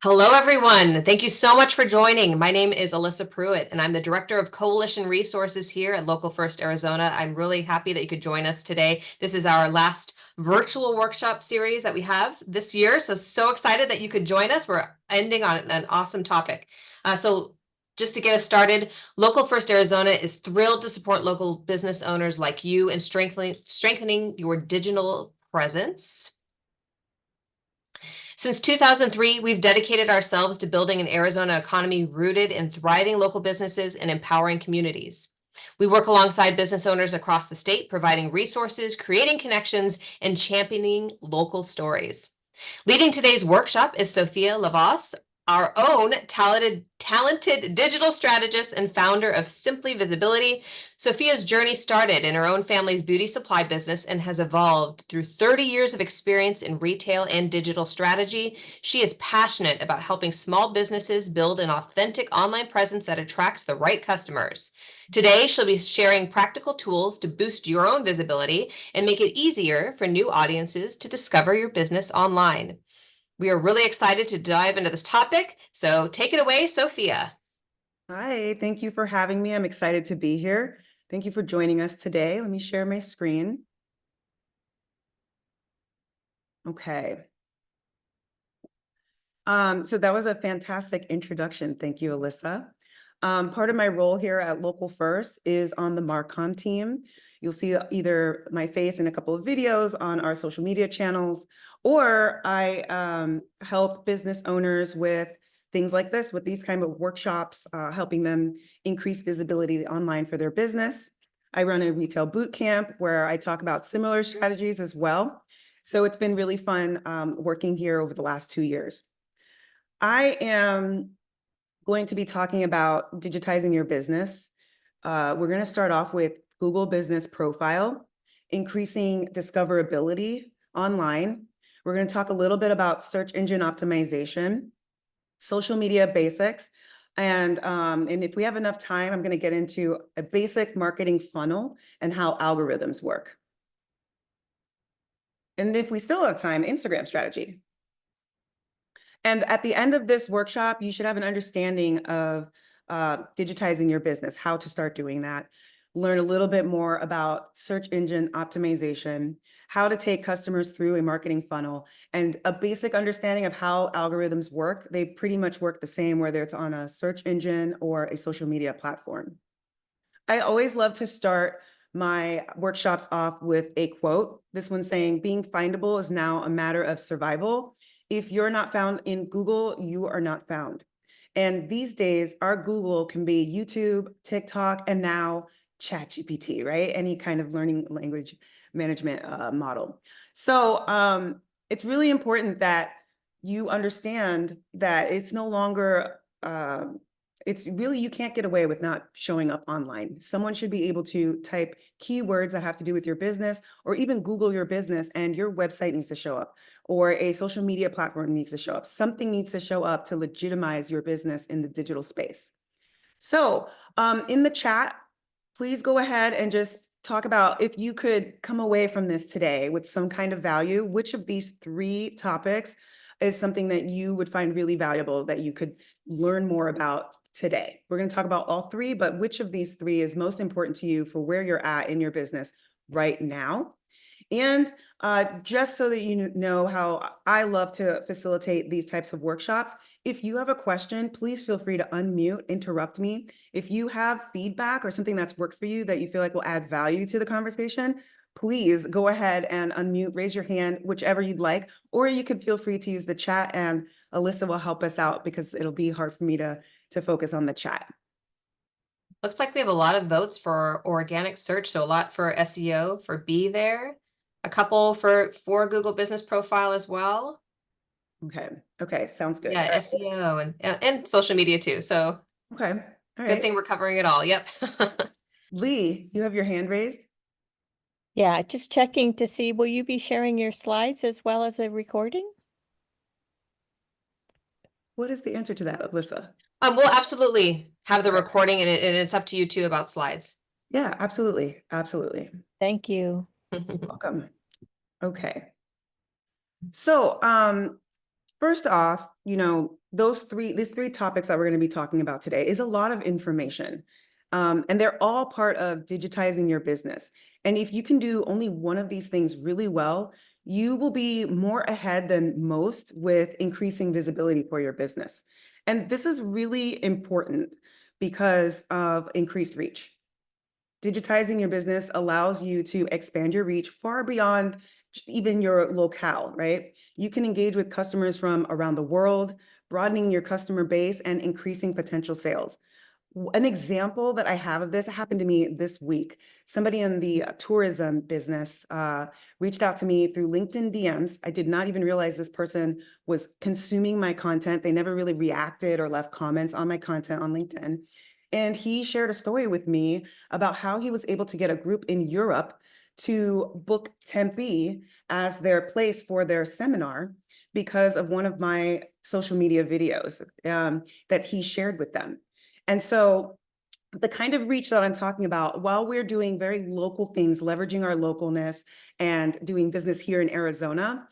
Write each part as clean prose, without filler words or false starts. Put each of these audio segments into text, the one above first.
Hello, everyone. Thank you so much for joining. My name is Alyssa Pruitt, and I'm the Director of Coalition Resources here at Local First Arizona. I'm really happy that you could join us today. This is our last virtual workshop series that we have this year, so excited that you could join us. We're ending on an awesome topic. Just to get us started, Local First Arizona is thrilled to support local business owners like you in strengthening your digital presence. Since 2003, we've dedicated ourselves to building an Arizona economy rooted in thriving local businesses and empowering communities. We work alongside business owners across the state, providing resources, creating connections, and championing local stories. Leading today's workshop is Sophia Lavas, our own talented digital strategist and founder of Simply Visibility. Sophia's journey started in her own family's beauty supply business and has evolved through 30 years of experience in retail and digital strategy. She is passionate about helping small businesses build an authentic online presence that attracts the right customers. Today, she'll be sharing practical tools to boost your own visibility and make it easier for new audiences to discover your business online. We are really excited to dive into this topic, so take it away, Sophia. Hi, thank you for having me. I'm excited to be here. Thank you for joining us today. Let me share my screen. Okay. So that was a fantastic introduction. Thank you, Alyssa. Part of my role here at Local First is on the Marcom team. You'll see either my face in a couple of videos on our social media channels, or I help business owners with things like this, with these kind of workshops, helping them increase visibility online for their business. I run a retail boot camp where I talk about similar strategies as well. So it's been really fun working here over the last 2 years. I am going to be talking about digitizing your business. We're going to start off with Google Business Profile, increasing discoverability online. We're going to talk a little bit about search engine optimization, social media basics, and if we have enough time, I'm going to get into a basic marketing funnel and how algorithms work. And if we still have time, Instagram strategy. And at the end of this workshop, you should have an understanding of digitizing your business, how to start doing that, learn a little bit more about search engine optimization, how to take customers through a marketing funnel, and a basic understanding of how algorithms work. They pretty much work the same, whether it's on a search engine or a social media platform. I always love to start my workshops off with a quote. This one's saying, being findable is now a matter of survival. If you're not found in Google, you are not found. And these days, our Google can be YouTube, TikTok, and now ChatGPT, right? Any kind of learning language management model. So it's really important that you understand that it's no longer it's really, you can't get away with not showing up online. Someone should be able to type keywords that have to do with your business, or even Google your business, and your website needs to show up, or a social media platform needs to show up. Something needs to show up to legitimize your business in the digital space. So in the chat, please go ahead and just talk about, if you could come away from this today with some kind of value, which of these 3 topics is something that you would find really valuable that you could learn more about today. We're going to talk about all 3, but which of these 3 is most important to you for where you're at in your business right now? And just so that you know how I love to facilitate these types of workshops, if you have a question, please feel free to unmute, interrupt me. If you have feedback or something that's worked for you that you feel like will add value to the conversation, please go ahead and unmute, raise your hand, whichever you'd like, or you could feel free to use the chat, and Alyssa will help us out because it'll be hard for me to focus on the chat. Looks like we have a lot of votes for organic search, so a lot for SEO for B there, a couple for Google Business Profile as well. Okay, sounds good. Yeah, SEO and social media too. So Okay, all good right. thing we're covering it all. Yep. Lee, you have your hand raised? Yeah, just checking to see, will you be sharing your slides as well as the recording? What is the answer to that, Alyssa? We'll absolutely have the Okay. recording, and it's up to you too about slides. Yeah, absolutely. Absolutely. Thank you. Welcome. Okay. So First off, these three topics that we're going to be talking about today is a lot of information. And they're all part of digitizing your business. And if you can do only one of these things really well, you will be more ahead than most with increasing visibility for your business. And this is really important because of increased reach. Digitizing your business allows you to expand your reach far beyond even your locale, right? You can engage with customers from around the world, broadening your customer base and increasing potential sales. An example that I have of this happened to me this week. Somebody in the tourism business reached out to me through LinkedIn DMs. I did not even realize this person was consuming my content. They never really reacted or left comments on my content on LinkedIn. And he shared a story with me about how he was able to get a group in Europe to book Tempe as their place for their seminar because of one of my social media videos that he shared with them. And so the kind of reach that I'm talking about, while we're doing very local things, leveraging our localness and doing business here in Arizona,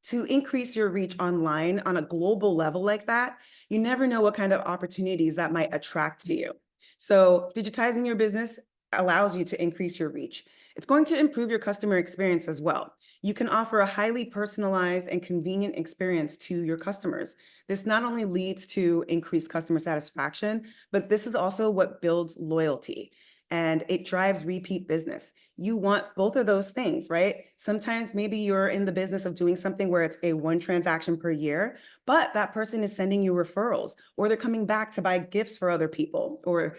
to increase your reach online on a global level like that, you never know what kind of opportunities that might attract to you. So digitizing your business allows you to increase your reach. It's going to improve your customer experience as well. You can offer a highly personalized and convenient experience to your customers. This not only leads to increased customer satisfaction, but this is also what builds loyalty and it drives repeat business. You want both of those things, right? Sometimes maybe you're in the business of doing something where it's a one transaction per year, but that person is sending you referrals, or they're coming back to buy gifts for other people or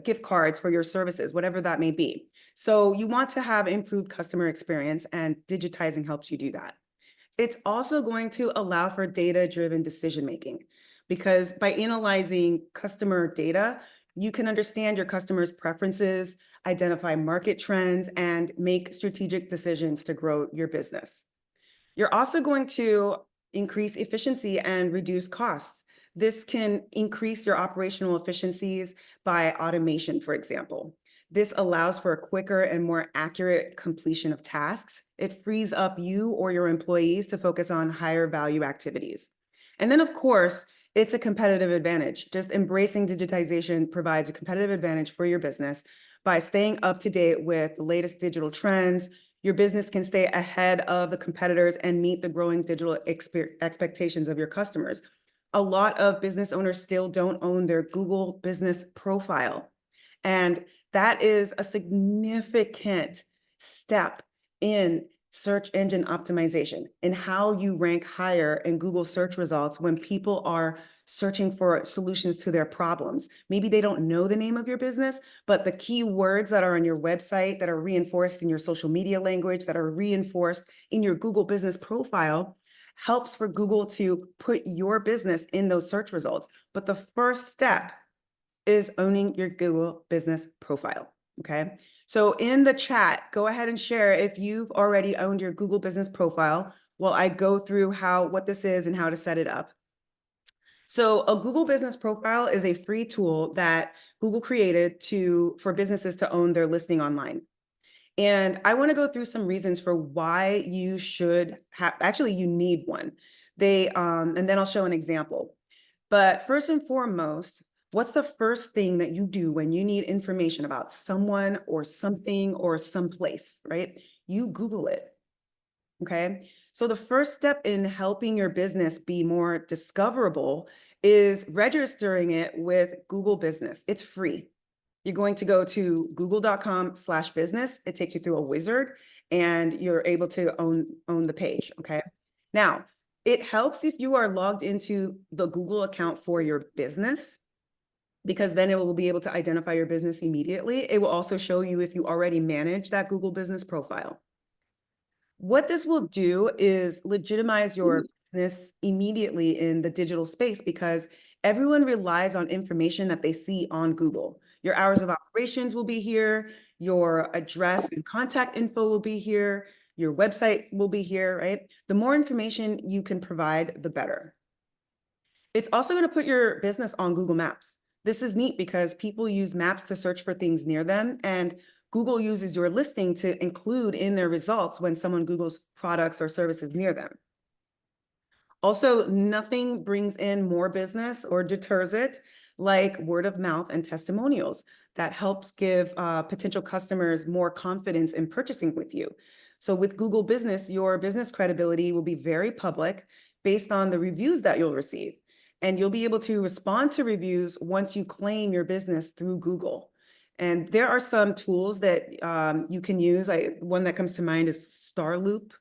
gift cards for your services, whatever that may be. So you want to have improved customer experience, and digitizing helps you do that. It's also going to allow for data-driven decision-making, because by analyzing customer data, you can understand your customers' preferences, identify market trends, and make strategic decisions to grow your business. You're also going to increase efficiency and reduce costs. This can increase your operational efficiencies by automation, for example. This allows for a quicker and more accurate completion of tasks. It frees up you or your employees to focus on higher value activities. And then, of course, it's a competitive advantage. Just embracing digitization provides a competitive advantage for your business by staying up to date with the latest digital trends. Your business can stay ahead of the competitors and meet the growing digital expectations of your customers. A lot of business owners still don't own their Google business profile. And that is a significant step in search engine optimization and how you rank higher in Google search results when people are searching for solutions to their problems. Maybe they don't know the name of your business, but the keywords that are on your website, that are reinforced in your social media language, that are reinforced in your Google business profile, helps for Google to put your business in those search results. But the first step is owning your Google business profile, okay? So in the chat, go ahead and share if you've already owned your Google business profile while I go through what this is and how to set it up. So a Google business profile is a free tool that Google created for businesses to own their listing online. And I want to go through some reasons for why you should have, actually you need one. And then I'll show an example. But first and foremost, what's the first thing that you do when you need information about someone or something or someplace, right? You Google it, okay? So the first step in helping your business be more discoverable is registering it with Google Business. It's free. You're going to go to google.com/business. It takes you through a wizard and you're able to own the page, okay? Now, it helps if you are logged into the Google account for your business, because then it will be able to identify your business immediately. It will also show you if you already manage that Google business profile. What this will do is legitimize your business immediately in the digital space, because everyone relies on information that they see on Google. Your hours of operations will be here, your address and contact info will be here, your website will be here, right? The more information you can provide, the better. It's also going to put your business on Google Maps. This is neat because people use maps to search for things near them, and Google uses your listing to include in their results when someone Googles products or services near them. Also, nothing brings in more business or deters it like word of mouth and testimonials that helps give potential customers more confidence in purchasing with you. So with Google Business, your business credibility will be very public based on the reviews that you'll receive. And you'll be able to respond to reviews once you claim your business through Google. And there are some tools that you can use. One that comes to mind is Starloop.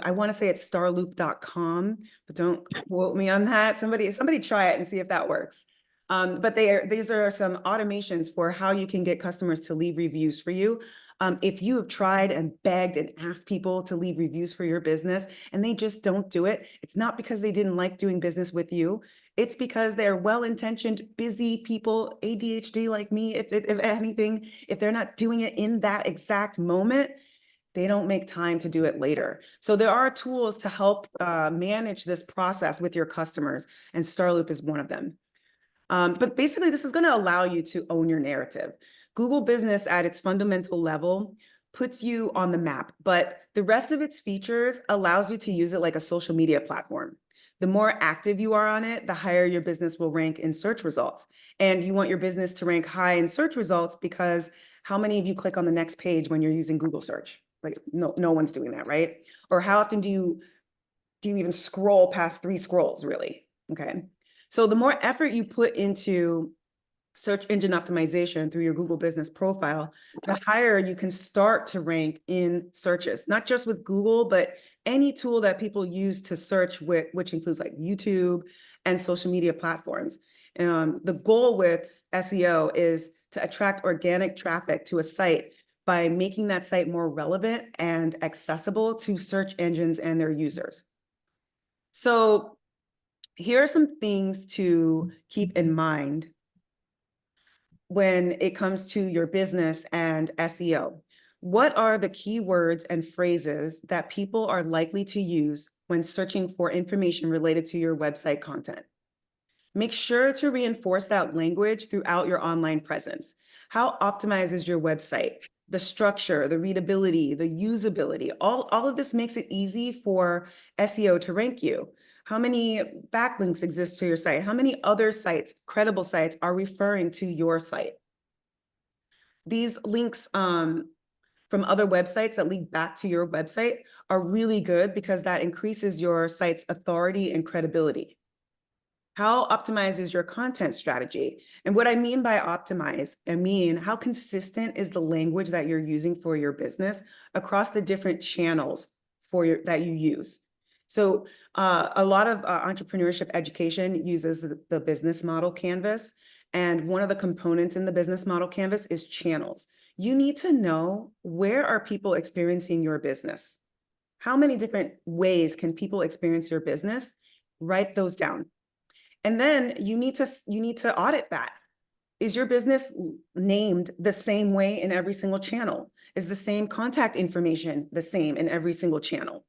I want to say it's starloop.com, but don't quote me on that. Somebody try it and see if that works. But these are some automations for how you can get customers to leave reviews for you. If you have tried and begged and asked people to leave reviews for your business and they just don't do it, it's not because they didn't like doing business with you. It's because they're well-intentioned, busy people, ADHD like me, if anything, if they're not doing it in that exact moment, they don't make time to do it later. So there are tools to help manage this process with your customers, and Starloop is one of them. But basically, this is going to allow you to own your narrative. Google Business at its fundamental level puts you on the map, but the rest of its features allows you to use it like a social media platform. The more active you are on it, the higher your business will rank in search results. And you want your business to rank high in search results because how many of you click on the next page when you're using Google search? Like no one's doing that, right? Or how often do you even scroll past 3 scrolls, really? Okay. So the more effort you put into search engine optimization through your Google Business profile, the higher you can start to rank in searches, not just with Google, but any tool that people use to search with, which includes like YouTube and social media platforms. The goal with SEO is to attract organic traffic to a site by making that site more relevant and accessible to search engines and their users. So here are some things to keep in mind when it comes to your business and SEO. What are the keywords and phrases that people are likely to use when searching for information related to your website content? Make sure to reinforce that language throughout your online presence. How optimized is your website? The structure, the readability, the usability, all of this makes it easy for SEO to rank you. How many backlinks exist to your site? How many other sites, credible sites, are referring to your site? These links from other websites that link back to your website are really good because that increases your site's authority and credibility. How optimized is your content strategy? And what I mean by optimize, I mean how consistent is the language that you're using for your business across the different channels that you use. So a lot of entrepreneurship education uses the business model canvas. And one of the components in the business model canvas is channels. You need to know, where are people experiencing your business? How many different ways can people experience your business? Write those down. And then you need to audit that. Is your business named the same way in every single channel? Is the same contact information the same in every single channel?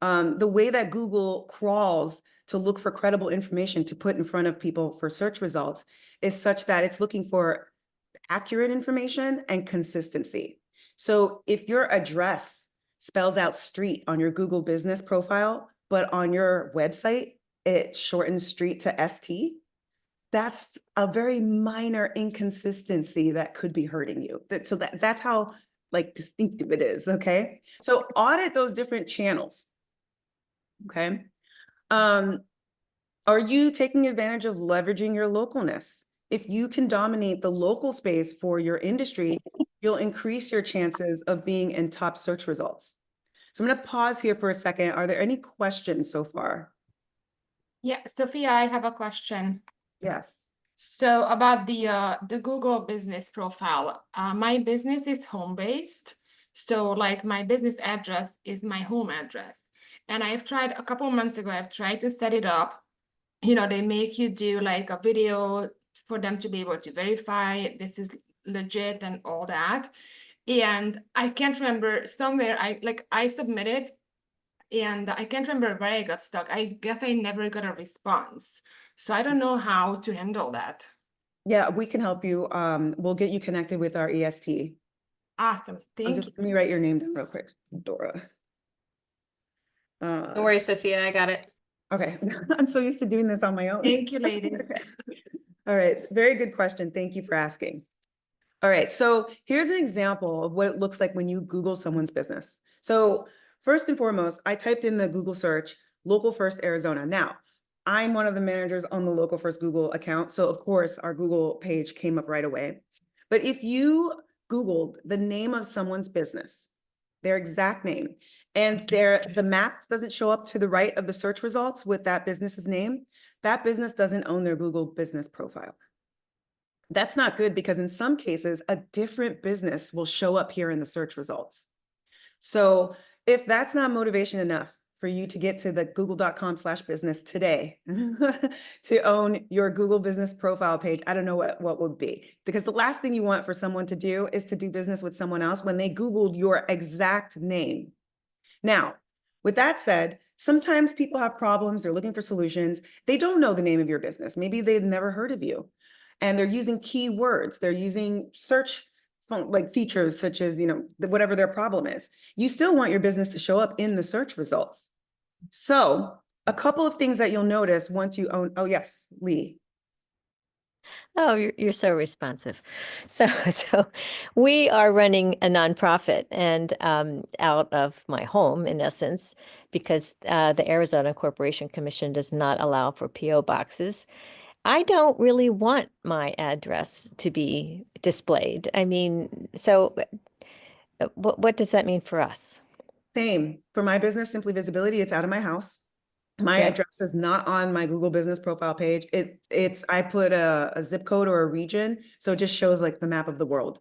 The way that Google crawls to look for credible information to put in front of people for search results is such that it's looking for accurate information and consistency. So if your address spells out street on your Google Business profile, but on your website, it shortens street to ST, that's a very minor inconsistency that could be hurting you. So that's how like distinctive it is, okay? So audit those different channels, okay? Are you taking advantage of leveraging your localness? If you can dominate the local space for your industry, you'll increase your chances of being in top search results. So I'm going to pause here for a second. Are there any questions so far? Yeah, Sophia, I have a question. Yes. So about the Google business profile, my business is home-based. So like my business address is my home address. And I've tried a couple months ago, I've tried to set it up. You know, they make you do like a video for them to be able to verify this is legit and all that. And I can't remember, somewhere I submitted and I can't remember where I got stuck. I guess I never got a response. So I don't know how to handle that. Yeah, we can help you. We'll get you connected with our EST. Awesome. Thank you. Let me write your name down real quick, Dora. Don't worry, Sophia, I got it. Okay, I'm so used to doing this on my own. Thank you, ladies. All right, very good question. Thank you for asking. All right, so here's an example of what it looks like when you Google someone's business. So first and foremost, I typed in the Google search, Local First Arizona. Now, I'm one of the managers on the Local First Google account, so of course our Google page came up right away. But if you Googled the name of someone's business, their exact name, and the map doesn't show up to the right of the search results with that business's name, that business doesn't own their Google business profile. That's not good because in some cases, a different business will show up here in the search results. So if that's not motivation enough for you to get to the google.com/business today to own your Google business profile page, I don't know what would be. Because the last thing you want for someone to do is to do business with someone else when they Googled your exact name. Now, with that said, sometimes people have problems, they're looking for solutions. They don't know the name of your business. Maybe they've never heard of you. And they're using keywords. They're using search like features such as, whatever their problem is. You still want your business to show up in the search results. So a couple of things that you'll notice once you own, oh yes, Lee. Oh, you're so responsive. So we are running a nonprofit and out of my home, in essence, because the Arizona Corporation Commission does not allow for PO boxes. I don't really want my address to be displayed. I mean, so what does that mean for us? Same. For my business, Simply Visibility, it's out of my house. My Okay. address is not on my Google business profile page. I put a zip code or a region, so it just shows like the map of the world.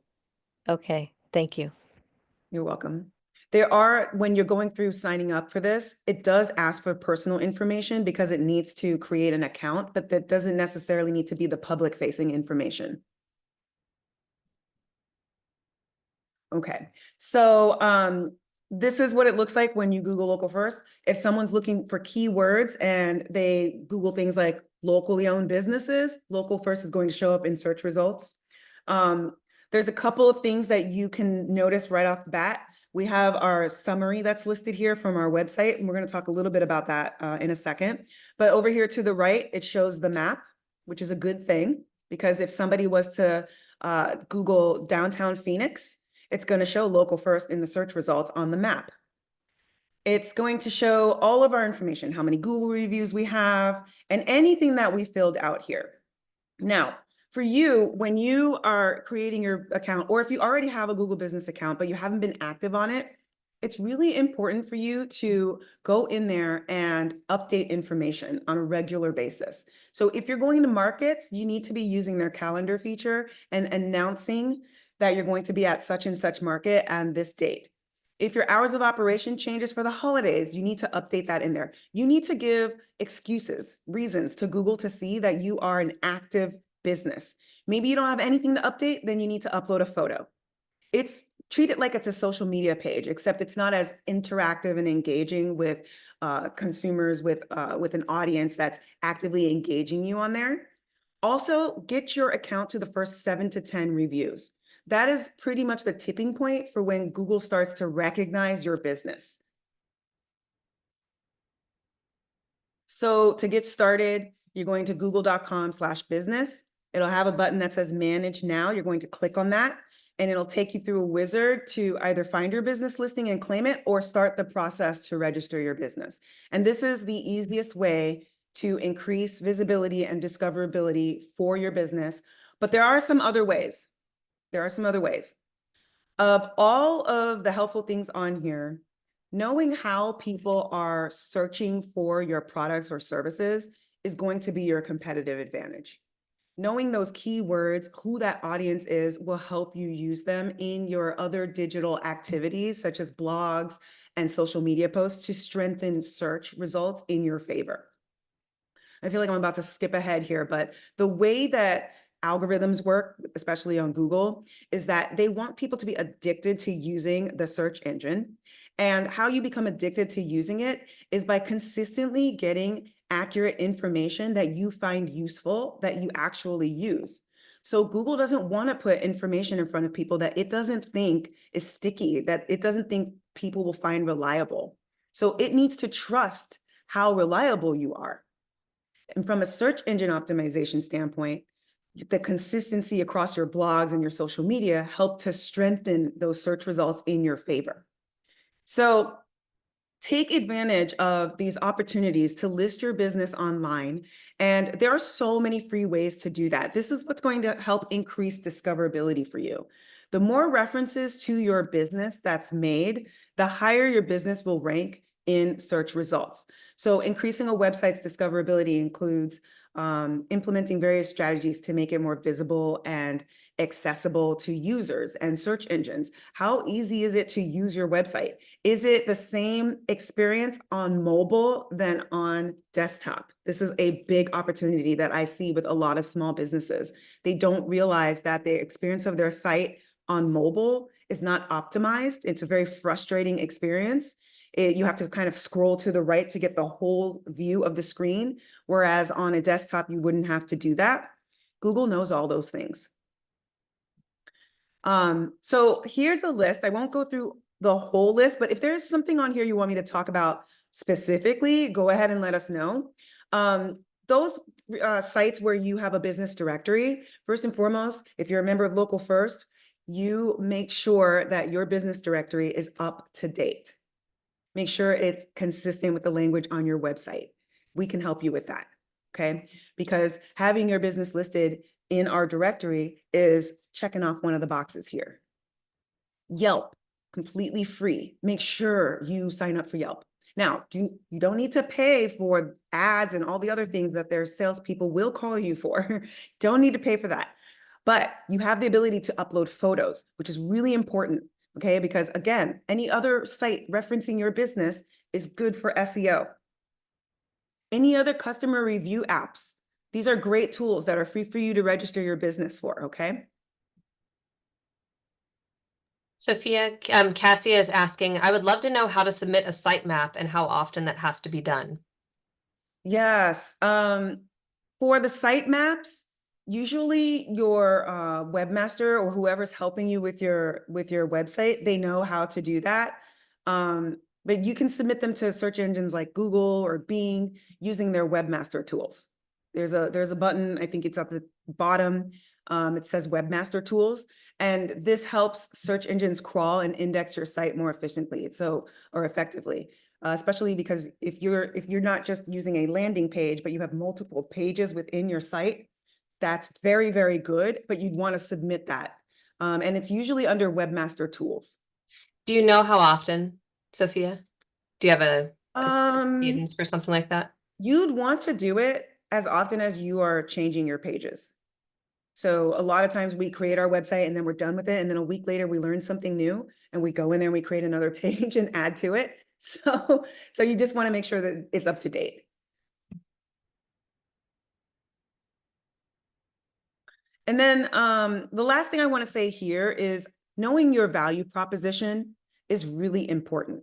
Okay, thank you. You're welcome. When you're going through signing up for this, it does ask for personal information because it needs to create an account, but that doesn't necessarily need to be the public facing information. Okay, so this is what it looks like when you Google Local First. If someone's looking for keywords and they Google things like locally owned businesses, Local First is going to show up in search results. There's a couple of things that you can notice right off the bat. We have our summary that's listed here from our website, and we're going to talk a little bit about that in a second. But over here to the right, it shows the map, which is a good thing, because if somebody was to Google downtown Phoenix, it's going to show Local First in the search results on the map. It's going to show all of our information, how many Google reviews we have, and anything that we filled out here. Now, for you, when you are creating your account, or if you already have a Google business account, but you haven't been active on it, it's really important for you to go in there and update information on a regular basis. So if you're going to markets, you need to be using their calendar feature and announcing that you're going to be at such and such market and this date. If your hours of operation changes for the holidays, you need to update that in there. You need to give excuses, reasons to Google to see that you are an active business. Maybe you don't have anything to update, then you need to upload a photo. Treat it like it's a social media page, except it's not as interactive and engaging with consumers, with an audience that's actively engaging you on there. Also, get your account to the first 7 to 10 reviews. That is pretty much the tipping point for when Google starts to recognize your business. So to get started, you're going to google.com/business. It'll have a button that says Manage Now. You're going to click on that, and it'll take you through a wizard to either find your business listing and claim it, or start the process to register your business. And this is the easiest way to increase visibility and discoverability for your business. But there are some other ways. Of all of the helpful things on here, knowing how people are searching for your products or services is going to be your competitive advantage. Knowing those keywords, who that audience is, will help you use them in your other digital activities, such as blogs and social media posts, to strengthen search results in your favor. I feel like I'm about to skip ahead here, but the way that algorithms work, especially on Google, is that they want people to be addicted to using the search engine. And how you become addicted to using it is by consistently getting accurate information that you find useful, that you actually use. So Google doesn't want to put information in front of people that it doesn't think is sticky, that it doesn't think people will find reliable. So it needs to trust how reliable you are. And from a search engine optimization standpoint, the consistency across your blogs and your social media help to strengthen those search results in your favor. So take advantage of these opportunities to list your business online. And there are so many free ways to do that. This is what's going to help increase discoverability for you. The more references to your business that's made, the higher your business will rank in search results. So increasing a website's discoverability includes implementing various strategies to make it more visible and accessible to users and search engines. How easy is it to use your website? Is it the same experience on mobile than on desktop? This is a big opportunity that I see with a lot of small businesses. They don't realize that the experience of their site on mobile is not optimized. It's a very frustrating experience. You have to kind of scroll to the right to get the whole view of the screen, whereas on a desktop, you wouldn't have to do that. Google knows all those things. So here's a list. I won't go through the whole list, but if there's something on here you want me to talk about specifically, go ahead and let us know. Those sites where you have a business directory, first and foremost, if you're a member of Local First, you make sure that your business directory is up to date. Make sure it's consistent with the language on your website. We can help you with that, okay? Because having your business listed in our directory is checking off one of the boxes here. Yelp, completely free. Make sure you sign up for Yelp. Now, you don't need to pay for ads and all the other things that their salespeople will call you for. Don't need to pay for that. But you have the ability to upload photos, which is really important, okay? Because again, any other site referencing your business is good for SEO. Any other customer review apps, these are great tools that are free for you to register your business for, okay? Sophia, Cassia is asking, I would love to know how to submit a sitemap and how often that has to be done. Yes. For the sitemaps, usually your webmaster or whoever's helping you with your website, they know how to do that. But you can submit them to search engines like Google or Bing using their webmaster tools. There's a button, I think it's at the bottom. It says Webmaster Tools, and this helps search engines crawl and index your site more efficiently, or effectively. Especially because if you're not just using a landing page, but you have multiple pages within your site, that's very, very good, but you'd want to submit that. And it's usually under Webmaster Tools. Do you know how often, Sophia? Do you have a Um, cadence for something like that? You'd want to do it as often as you are changing your pages. So a lot of times we create our website and then we're done with it. And then a week later, we learn something new and we go in there and we create another page and add to it. So you just want to make sure that it's up to date. And then the last thing I want to say here is knowing your value proposition is really important.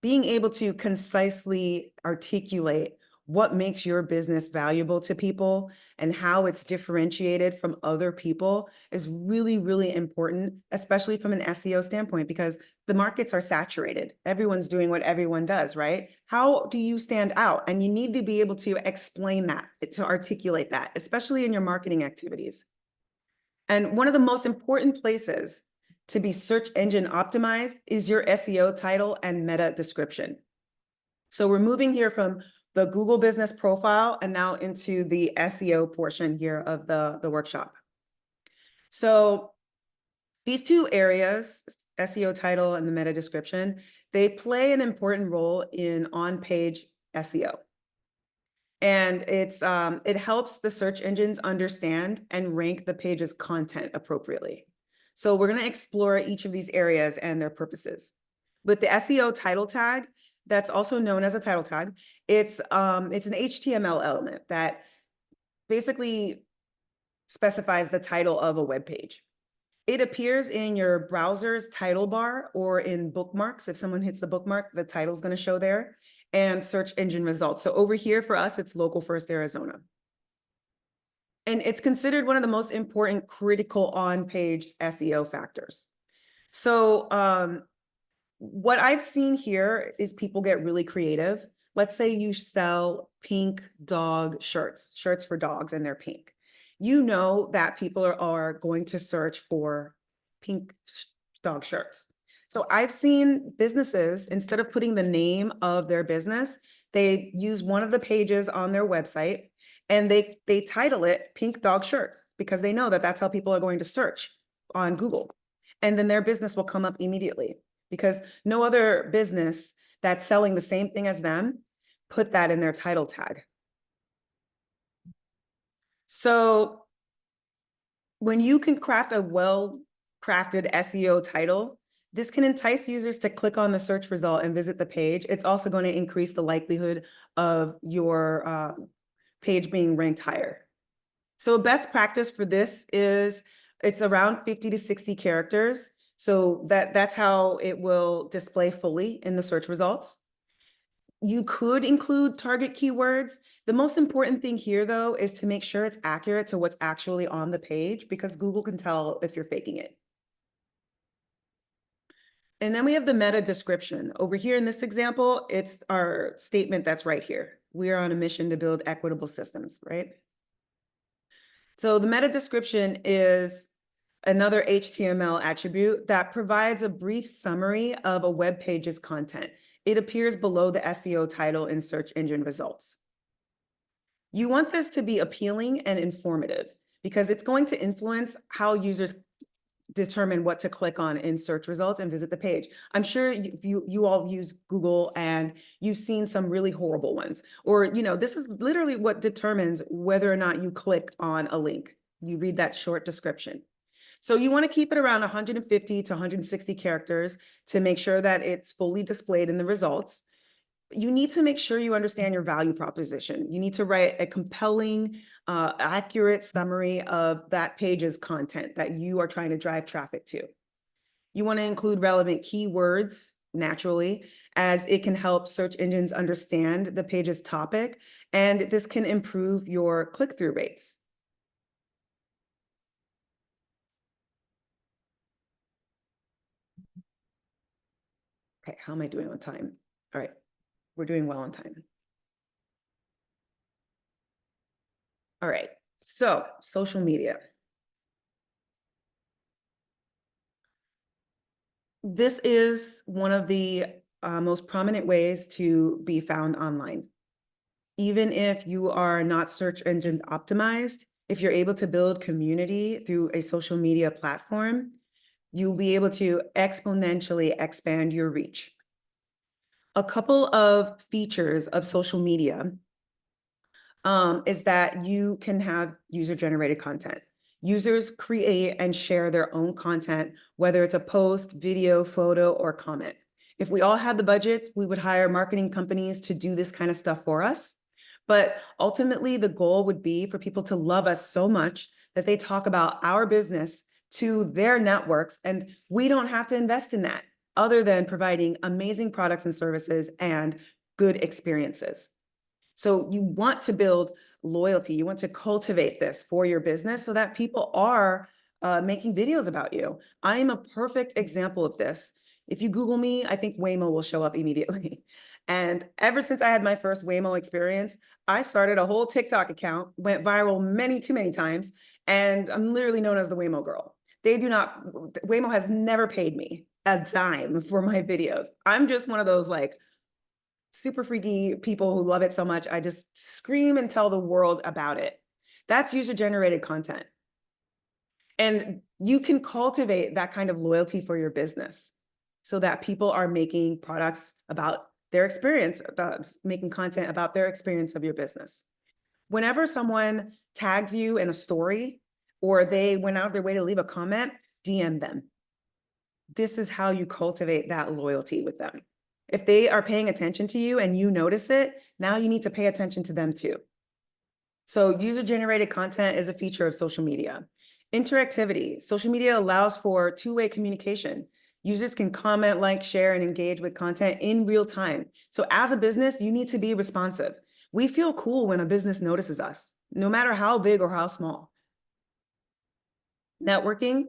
Being able to concisely articulate what makes your business valuable to people and how it's differentiated from other people is really, really important, especially from an SEO standpoint, because the markets are saturated. Everyone's doing what everyone does, right? How do you stand out? And you need to be able to explain that, to articulate that, especially in your marketing activities. And one of the most important places to be search engine optimized is your SEO title and meta description. So we're moving here from the Google Business Profile and now into the SEO portion here of the workshop. So these two areas, SEO title and the meta description, they play an important role in on-page SEO. And it helps the search engines understand and rank the page's content appropriately. So we're going to explore each of these areas and their purposes. With the SEO title tag, that's also known as a title tag, it's an HTML element that basically specifies the title of a web page. It appears in your browser's title bar or in bookmarks. If someone hits the bookmark, the title is going to show there, and search engine results. So over here for us, it's Local First Arizona. And it's considered one of the most important critical on-page SEO factors. So what I've seen here is people get really creative let's say you sell pink dog shirts, shirts for dogs, and they're pink. You know that people are going to search for pink dog shirts. So I've seen businesses, instead of putting the name of their business, they use one of the pages on their website and they title it Pink Dog Shirts, because they know that that's how people are going to search on Google. And then their business will come up immediately, because no other business that's selling the same thing as them put that in their title tag. So when you can craft a well-crafted SEO title, this can entice users to click on the search result and visit the page. It's also going to increase the likelihood of your page being ranked higher. So best practice for this is it's around 50 to 60 characters. So that's how it will display fully in the search results. You could include target keywords. The most important thing here, though, is to make sure it's accurate to what's actually on the page, because Google can tell if you're faking it. And then we have the meta description. Over here in this example, it's our statement that's right here. We are on a mission to build equitable systems, right? So the meta description is another HTML attribute that provides a brief summary of a web page's content. It appears below the SEO title in search engine results. You want this to be appealing and informative, because it's going to influence how users determine what to click on in search results and visit the page. I'm sure you all use Google and you've seen some really horrible ones, or, this is literally what determines whether or not you click on a link. You read that short description. So you want to keep it around 150 to 160 characters to make sure that it's fully displayed in the results. You need to make sure you understand your value proposition. You need to write a compelling, accurate summary of that page's content that you are trying to drive traffic to. You want to include relevant keywords, naturally, as it can help search engines understand the page's topic, and this can improve your click-through rates. Okay, how am I doing on time? All right, we're doing well on time. All right, so social media. This is one of the most prominent ways to be found online. Even if you are not search engine optimized, if you're able to build community through a social media platform, you'll be able to exponentially expand your reach. A couple of features of social media is that you can have user-generated content. Users create and share their own content, whether it's a post, video, photo, or comment. If we all had the budget, we would hire marketing companies to do this kind of stuff for us. But ultimately, the goal would be for people to love us so much that they talk about our business to their networks, and we don't have to invest in that, other than providing amazing products and services and good experiences. So you want to build loyalty. You want to cultivate this for your business so that people are making videos about you. I am a perfect example of this. If you Google me, I think Waymo will show up immediately. And ever since I had my first Waymo experience, I started a whole TikTok account, went viral too many times, and I'm literally known as the Waymo girl. Waymo has never paid me a dime for my videos. I'm just one of those super freaky people who love it so much, I just scream and tell the world about it. That's user-generated content. And you can cultivate that kind of loyalty for your business so that people are making products about their experience, making content about their experience of your business. Whenever someone tags you in a story or they went out of their way to leave a comment, DM them. This is how you cultivate that loyalty with them. If they are paying attention to you and you notice it, now you need to pay attention to them too. So user-generated content is a feature of social media. Interactivity. Social media allows for two-way communication. Users can comment, like, share, and engage with content in real time. So as a business, you need to be responsive. We feel cool when a business notices us, no matter how big or how small. Networking.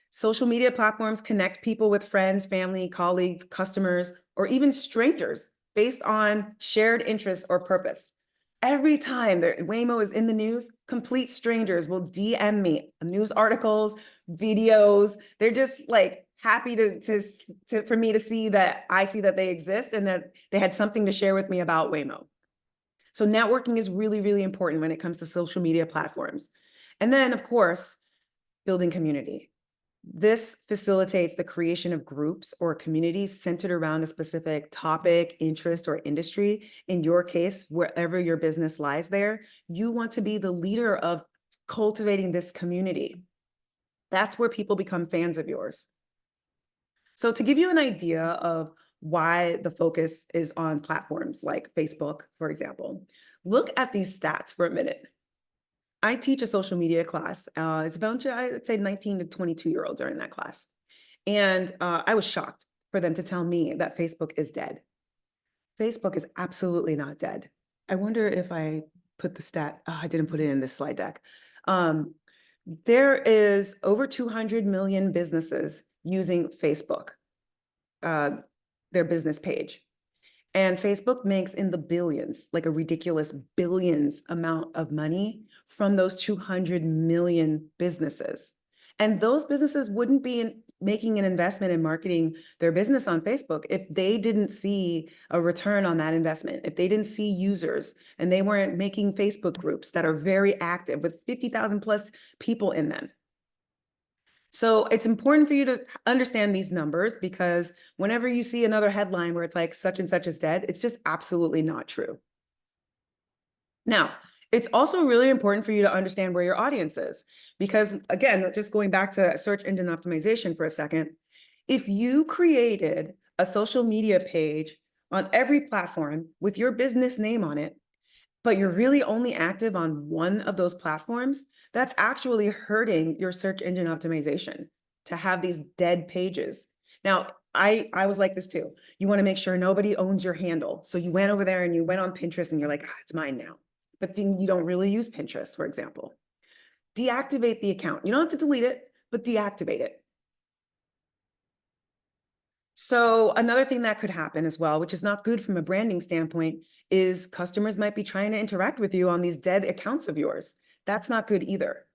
Social media platforms connect people with friends, family, colleagues, customers, or even strangers based on shared interests or purpose. Every time Waymo is in the news, complete strangers will DM me news articles, videos. They're just like happy for me to see that I see that they exist and that they had something to share with me about Waymo. So networking is really, really important when it comes to social media platforms. And then, of course, building community. This facilitates the creation of groups or communities centered around a specific topic, interest, or industry. In your case, wherever your business lies there, you want to be the leader of cultivating this community. That's where people become fans of yours. So to give you an idea of why the focus is on platforms like Facebook, for example, look at these stats for a minute. I teach a social media class. It's about, I'd say 19 to 22-year-olds are in that class. And I was shocked for them to tell me that Facebook is dead. Facebook is absolutely not dead. I wonder if I put the stat, I didn't put it in this slide deck. There is over 200 million businesses using Facebook, their business page. And Facebook makes in the billions, like a ridiculous billions amount of money from those 200 million businesses. And those businesses wouldn't be making an investment in marketing their business on Facebook if they didn't see a return on that investment, if they didn't see users and they weren't making Facebook groups that are very active with 50,000 plus people in them. So it's important for you to understand these numbers, because whenever you see another headline where it's like such and such is dead, it's just absolutely not true. Now, it's also really important for you to understand where your audience is, because again, just going back to search engine optimization for a second, if you created a social media page on every platform with your business name on it, but you're really only active on one of those platforms, that's actually hurting your search engine optimization to have these dead pages. Now, I was like this too. You want to make sure nobody owns your handle. So you went over there and you went on Pinterest and you're like, it's mine now. But then you don't really use Pinterest, for example. Deactivate the account. You don't have to delete it, but deactivate it. So another thing that could happen as well, which is not good from a branding standpoint, is customers might be trying to interact with you on these dead accounts of yours. That's not good either.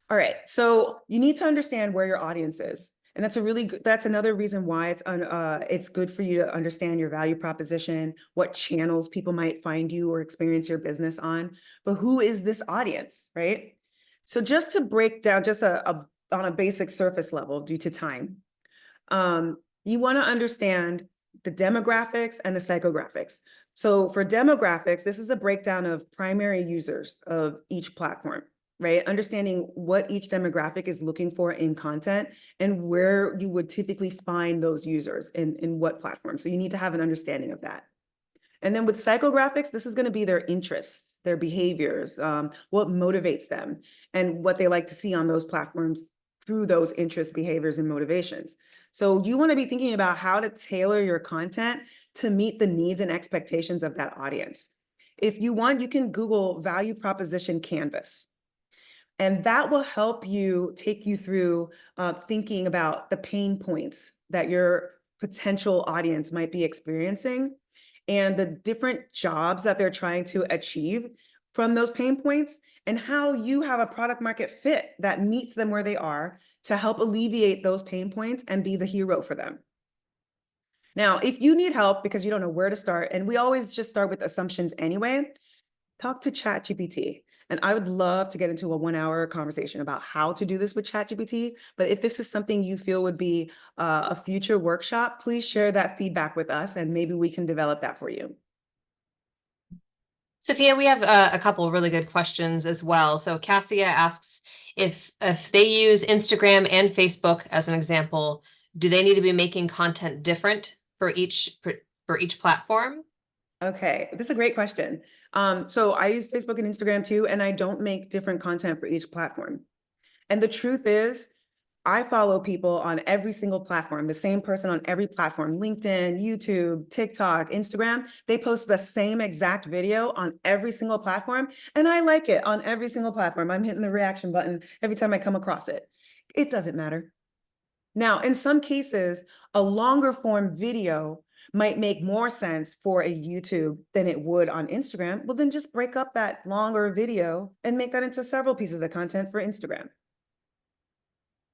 All right, so you need to understand where your audience is. And that's a really good, that's another reason why it's good for you to understand your value proposition, what channels people might find you or experience your business on, but who is this audience, right? So just to break down just on a basic surface level due to time, you want to understand the demographics and the psychographics. So for demographics, this is a breakdown of primary users of each platform, right? Understanding what each demographic is looking for in content and where you would typically find those users in what platform. So you need to have an understanding of that. And then with psychographics, this is going to be their interests, their behaviors, what motivates them, and what they like to see on those platforms through those interests, behaviors, and motivations. So you want to be thinking about how to tailor your content to meet the needs and expectations of that audience. If you want, you can Google value proposition canvas. And that will help you take you through thinking about the pain points that your potential audience might be experiencing and the different jobs that they're trying to achieve from those pain points, and how you have a product market fit that meets them where they are to help alleviate those pain points and be the hero for them. Now, if you need help because you don't know where to start, and we always just start with assumptions anyway, talk to ChatGPT. And I would love to get into a 1-hour conversation about how to do this with ChatGPT. But if this is something you feel would be a future workshop, please share that feedback with us and maybe we can develop that for you. Sophia, we have a couple of really good questions as well. So Cassia asks if they use Instagram and Facebook as an example, do they need to be making content different for each platform? Okay, this is a great question. So I use Facebook and Instagram too, and I don't make different content for each platform. And the truth is, I follow people on every single platform, the same person on every platform, LinkedIn, YouTube, TikTok, Instagram. They post the same exact video on every single platform, and I like it on every single platform. I'm hitting the reaction button every time I come across it. It doesn't matter. Now, in some cases, a longer form video might make more sense for a YouTube than it would on Instagram. Well, then just break up that longer video and make that into several pieces of content for Instagram.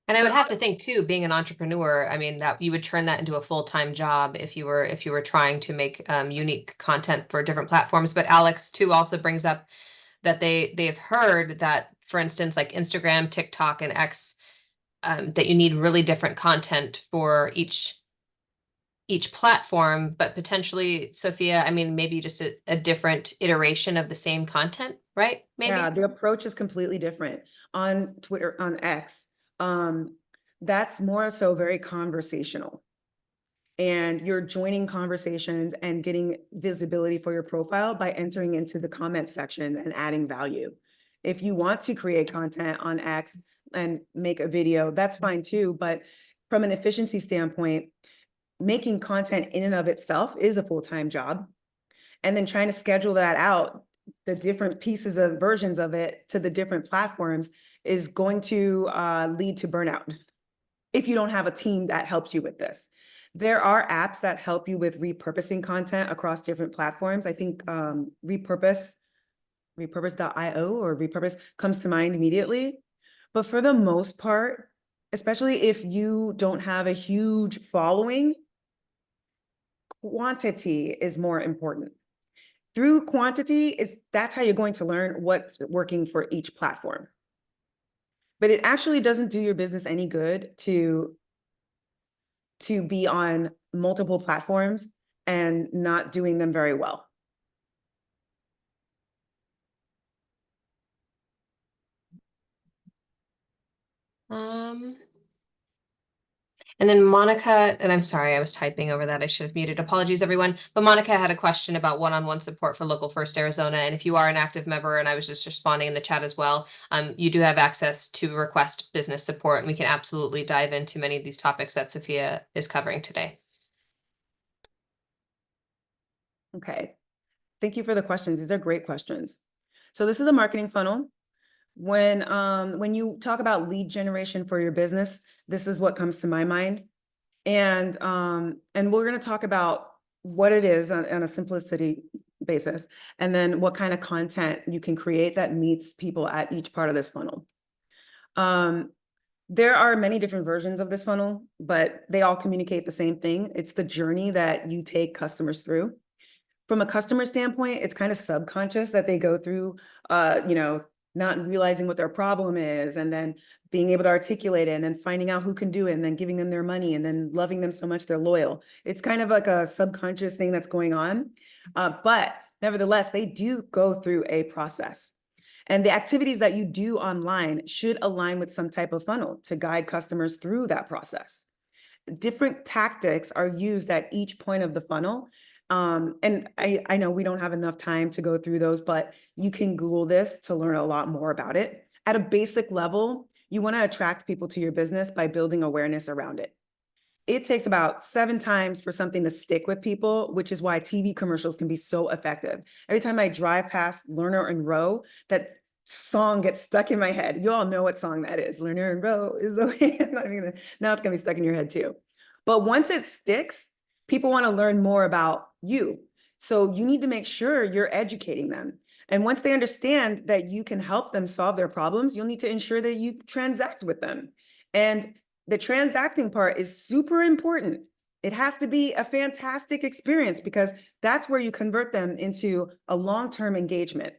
And I would But have to think too, being an entrepreneur, I mean, that you would turn that into a full-time job if you were trying to make unique content for different platforms. But Alex too also brings up that they've heard that, for instance, like Instagram, TikTok, and X, that you need really different content for each platform, but potentially, Sophia, I mean, maybe just a different iteration of the same content, right? Maybe. yeah, the approach is completely different on Twitter, on X. That's more so very conversational. And you're joining conversations and getting visibility for your profile by entering into the comment section and adding value. If you want to create content on X and make a video, that's fine too. But from an efficiency standpoint, making content in and of itself is a full-time job. And then trying to schedule that out, the different pieces of versions of it to the different platforms is going to lead to burnout if you don't have a team that helps you with this. There are apps that help you with repurposing content across different platforms. I think repurpose.io or Repurpose comes to mind immediately. But for the most part, especially if you don't have a huge following, quantity is more important. Through quantity, that's how you're going to learn what's working for each platform. But it actually doesn't do your business any good to be on multiple platforms and not doing them very well. And then Monica, and I'm sorry, I was typing over that. I should have muted. Apologies, everyone. But Monica had a question about one-on-one support for Local First Arizona. And if you are an active member, and I was just responding in the chat as well, you do have access to request business support, and we can absolutely dive into many of these topics that Sophia is covering today. Okay, thank you for the questions. These are great questions. So this is a marketing funnel. When you talk about lead generation for your business, this is what comes to my mind. And we're going to talk about what it is on a simplicity basis, and then what kind of content you can create that meets people at each part of this funnel. There are many different versions of this funnel, but they all communicate the same thing. It's the journey that you take customers through. From a customer standpoint, it's kind of subconscious that they go through, not realizing what their problem is, and then being able to articulate it, and then finding out who can do it, and then giving them their money, and then loving them so much they're loyal. It's kind of like a subconscious thing that's going on. But nevertheless, they do go through a process. And the activities that you do online should align with some type of funnel to guide customers through that process. Different tactics are used at each point of the funnel. And I know we don't have enough time to go through those, but you can Google this to learn a lot more about it. At a basic level, you want to attract people to your business by building awareness around it. It takes about 7 times for something to stick with people, which is why TV commercials can be so effective. Every time I drive past Lerner and Rowe, that song gets stuck in my head. You all know what song that is. Lerner and Rowe is the way. Now it's going to be stuck in your head too. But once it sticks, people want to learn more about you. So you need to make sure you're educating them. And once they understand that you can help them solve their problems, you'll need to ensure that you transact with them. And the transacting part is super important. It has to be a fantastic experience, because that's where you convert them into a long-term engagement,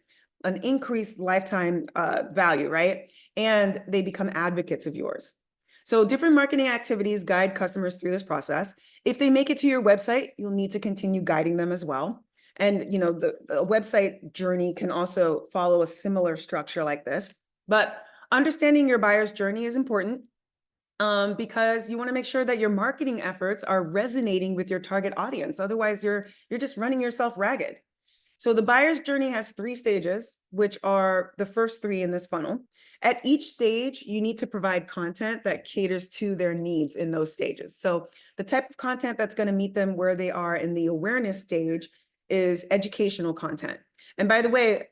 an increased lifetime value, right? And they become advocates of yours. So different marketing activities guide customers through this process. If they make it to your website, you'll need to continue guiding them as well. And the website journey can also follow a similar structure like this. But understanding your buyer's journey is important, because you want to make sure that your marketing efforts are resonating with your target audience. Otherwise, you're just running yourself ragged. So the buyer's journey has 3 stages, which are the first 3 in this funnel. At each stage, you need to provide content that caters to their needs in those stages. So the type of content that's going to meet them where they are in the awareness stage is educational content. And by the way,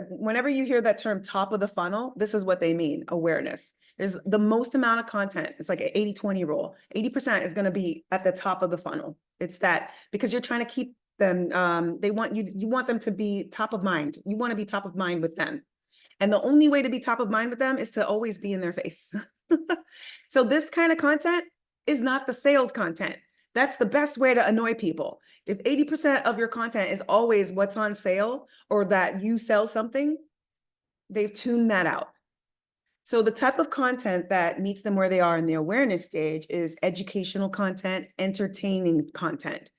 whenever you hear that term top of the funnel, this is what they mean, awareness. There's the most amount of content. It's like an 80-20 rule. 80% is going to be at the top of the funnel. It's that because you're trying to keep them, you want them to be top of mind. You want to be top of mind with them. And the only way to be top of mind with them is to always be in their face. So this kind of content is not the sales content. That's the best way to annoy people. If 80% of your content is always what's on sale or that you sell something, they've tuned that out. So the type of content that meets them where they are in the awareness stage is educational content, entertaining content,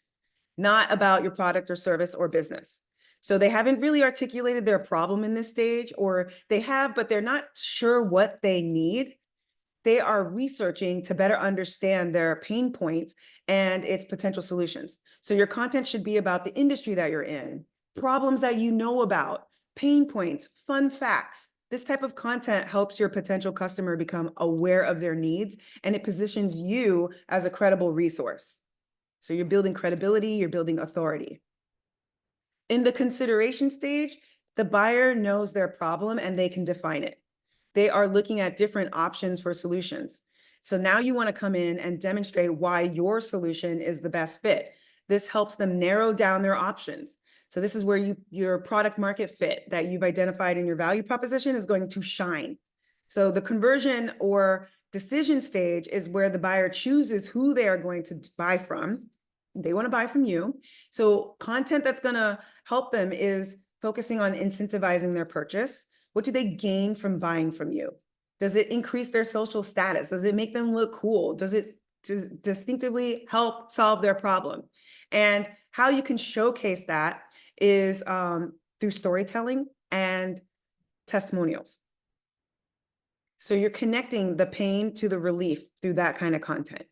not about your product or service or business. So they haven't really articulated their problem in this stage, or they have, but they're not sure what they need. They are researching to better understand their pain points and its potential solutions. So your content should be about the industry that you're in, problems that you know about, pain points, fun facts. This type of content helps your potential customer become aware of their needs, and it positions you as a credible resource. So you're building credibility, you're building authority. In the consideration stage, the buyer knows their problem and they can define it. They are looking at different options for solutions. So now you want to come in and demonstrate why your solution is the best fit. This helps them narrow down their options. So this is where your product market fit that you've identified in your value proposition is going to shine. So the conversion or decision stage is where the buyer chooses who they are going to buy from. They want to buy from you. So content that's going to help them is focusing on incentivizing their purchase. What do they gain from buying from you? Does it increase their social status? Does it make them look cool? Does it distinctively help solve their problem? And how you can showcase that is through storytelling and testimonials. So you're connecting the pain to the relief through that kind of content.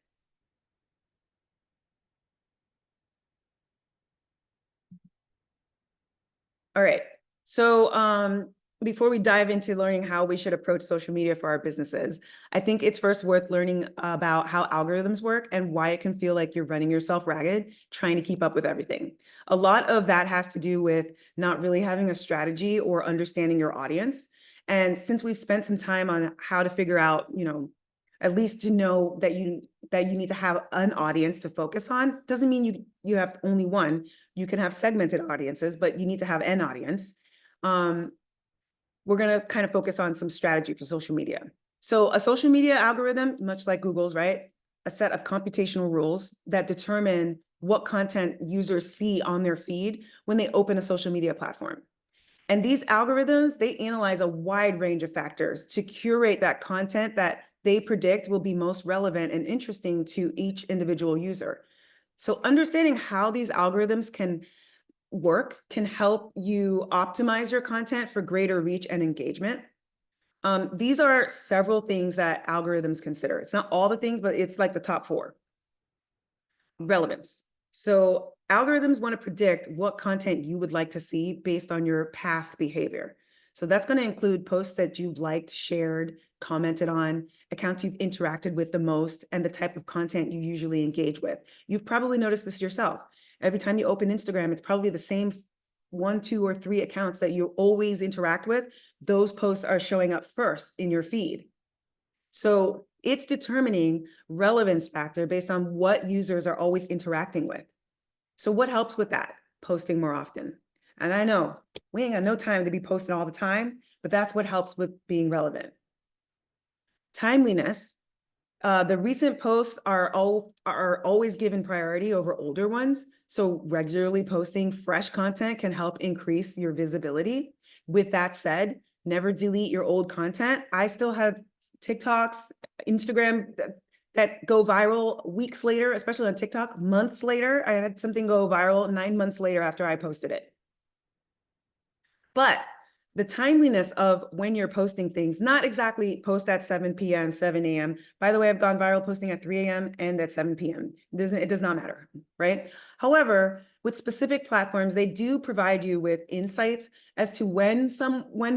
All right, so before we dive into learning how we should approach social media for our businesses, I think it's first worth learning about how algorithms work and why it can feel like you're running yourself ragged, trying to keep up with everything. A lot of that has to do with not really having a strategy or understanding your audience. And since we've spent some time on how to figure out, at least to know that you need to have an audience to focus on, doesn't mean you have only one. You can have segmented audiences, but you need to have an audience. We're going to kind of focus on some strategy for social media. So a social media algorithm, much like Google's, right? A set of computational rules that determine what content users see on their feed when they open a social media platform. And these algorithms, they analyze a wide range of factors to curate that content that they predict will be most relevant and interesting to each individual user. So understanding how these algorithms can work can help you optimize your content for greater reach and engagement. These are several things that algorithms consider. It's not all the things, but it's like the top 4. Relevance. So algorithms want to predict what content you would like to see based on your past behavior. So that's going to include posts that you've liked, shared, commented on, accounts you've interacted with the most, and the type of content you usually engage with. You've probably noticed this yourself. Every time you open Instagram, it's probably the same 1, 2, or 3 accounts that you always interact with. Those posts are showing up first in your feed. So it's determining relevance factor based on what users are always interacting with. So what helps with that? Posting more often. And I know we ain't got no time to be posting all the time, but that's what helps with being relevant. Timeliness. The recent posts are always given priority over older ones. So regularly posting fresh content can help increase your visibility. With that said, never delete your old content. I still have TikToks, Instagram that go viral weeks later, especially on TikTok, months later. I had something go viral 9 months later after I posted it. But the timeliness of when you're posting things, not exactly post at 7 p.m., 7 a.m. By the way, I've gone viral posting at 3 a.m. and at 7 p.m. It does not matter, right? However, with specific platforms, they do provide you with insights as to when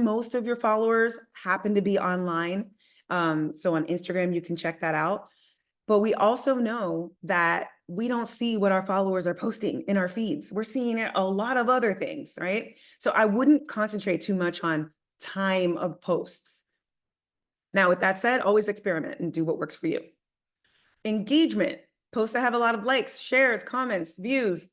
most of your followers happen to be online. So on Instagram, you can check that out. But we also know that we don't see what our followers are posting in our feeds. We're seeing a lot of other things, right? So I wouldn't concentrate too much on time of posts. Now, with that said, always experiment and do what works for you. Engagement, posts that have a lot of likes, shares, comments, views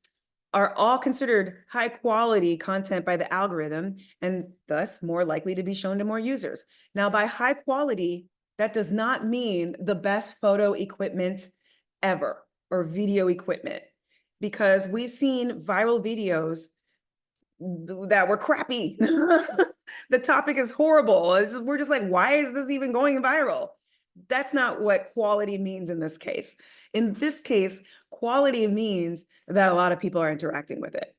are all considered high quality content by the algorithm and thus more likely to be shown to more users. Now, by high quality, that does not mean the best photo equipment ever or video equipment, because we've seen viral videos that were crappy. The topic is horrible. We're just like, why is this even going viral? That's not what quality means in this case. In this case, quality means that a lot of people are interacting with it.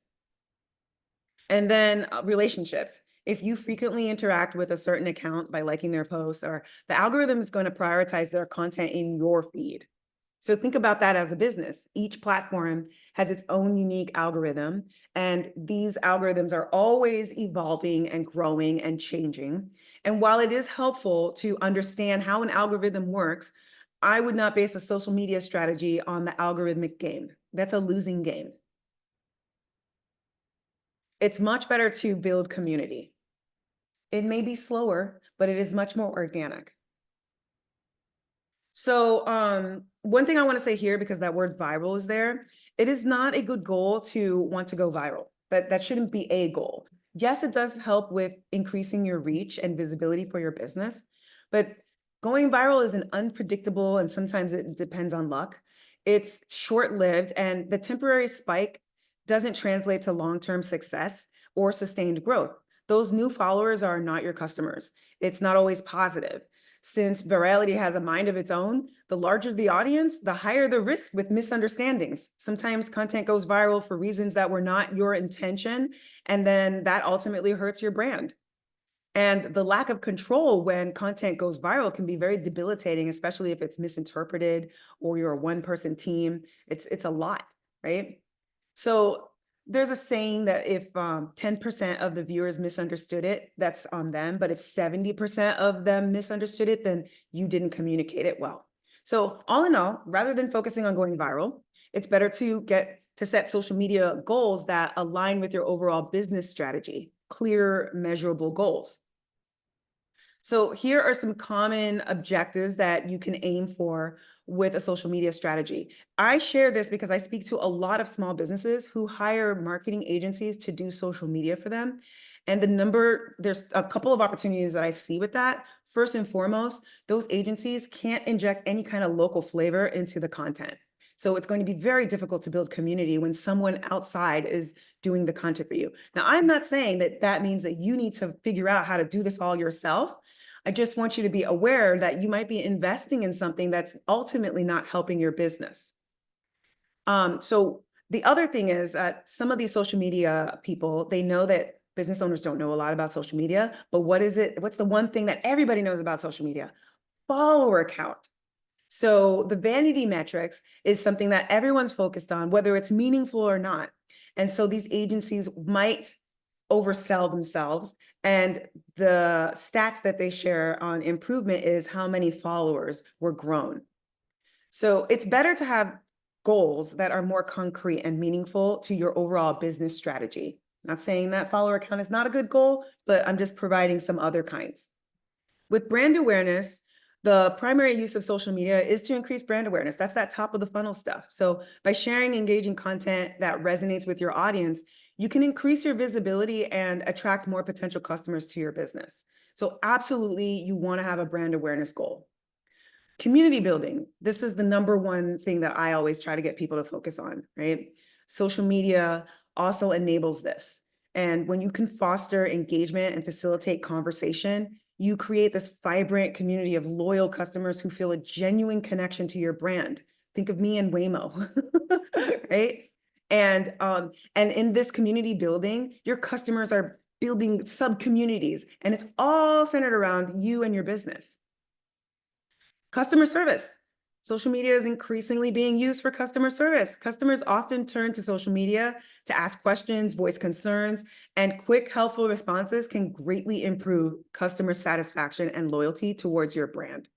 And then relationships. If you frequently interact with a certain account by liking their posts, or the algorithm is going to prioritize their content in your feed. So think about that as a business. Each platform has its own unique algorithm, and these algorithms are always evolving and growing and changing. And while it is helpful to understand how an algorithm works, I would not base a social media strategy on the algorithmic game. That's a losing game. It's much better to build community. It may be slower, but it is much more organic. So one thing I want to say here, because that word viral is there, it is not a good goal to want to go viral. That shouldn't be a goal. Yes, it does help with increasing your reach and visibility for your business, but going viral is an unpredictable, and sometimes it depends on luck. It's short-lived, and the temporary spike doesn't translate to long-term success or sustained growth. Those new followers are not your customers. It's not always positive. Since virality has a mind of its own, the larger the audience, the higher the risk with misunderstandings. Sometimes content goes viral for reasons that were not your intention, and then that ultimately hurts your brand. And the lack of control when content goes viral can be very debilitating, especially if it's misinterpreted or you're a one-person team. It's a lot, right? So there's a saying that if 10% of the viewers misunderstood it, that's on them. But if 70% of them misunderstood it, then you didn't communicate it well. So all in all, rather than focusing on going viral, it's better to set social media goals that align with your overall business strategy, clear, measurable goals. So here are some common objectives that you can aim for with a social media strategy. I share this because I speak to a lot of small businesses who hire marketing agencies to do social media for them. And there's a couple of opportunities that I see with that. First and foremost, those agencies can't inject any kind of local flavor into the content. So it's going to be very difficult to build community when someone outside is doing the content for you. Now, I'm not saying that that means that you need to figure out how to do this all yourself. I just want you to be aware that you might be investing in something that's ultimately not helping your business. So the other thing is that some of these social media people, they know that business owners don't know a lot about social media, but what's the one thing that everybody knows about social media? Follower count. So the vanity metrics is something that everyone's focused on, whether it's meaningful or not. And so these agencies might oversell themselves, and the stats that they share on improvement is how many followers were grown. So it's better to have goals that are more concrete and meaningful to your overall business strategy. Not saying that follower count is not a good goal, but I'm just providing some other kinds. With brand awareness, the primary use of social media is to increase brand awareness. That's that top of the funnel stuff. So by sharing engaging content that resonates with your audience, you can increase your visibility and attract more potential customers to your business. So absolutely, you want to have a brand awareness goal. Community building. This is the number one thing that I always try to get people to focus on, right? Social media also enables this. And when you can foster engagement and facilitate conversation, you create this vibrant community of loyal customers who feel a genuine connection to your brand. Think of me and Waymo, right? And in this community building, your customers are building sub-communities, and it's all centered around you and your business. Customer service. Social media is increasingly being used for customer service. Customers often turn to social media to ask questions, voice concerns, and quick, helpful responses can greatly improve customer satisfaction and loyalty towards your brand.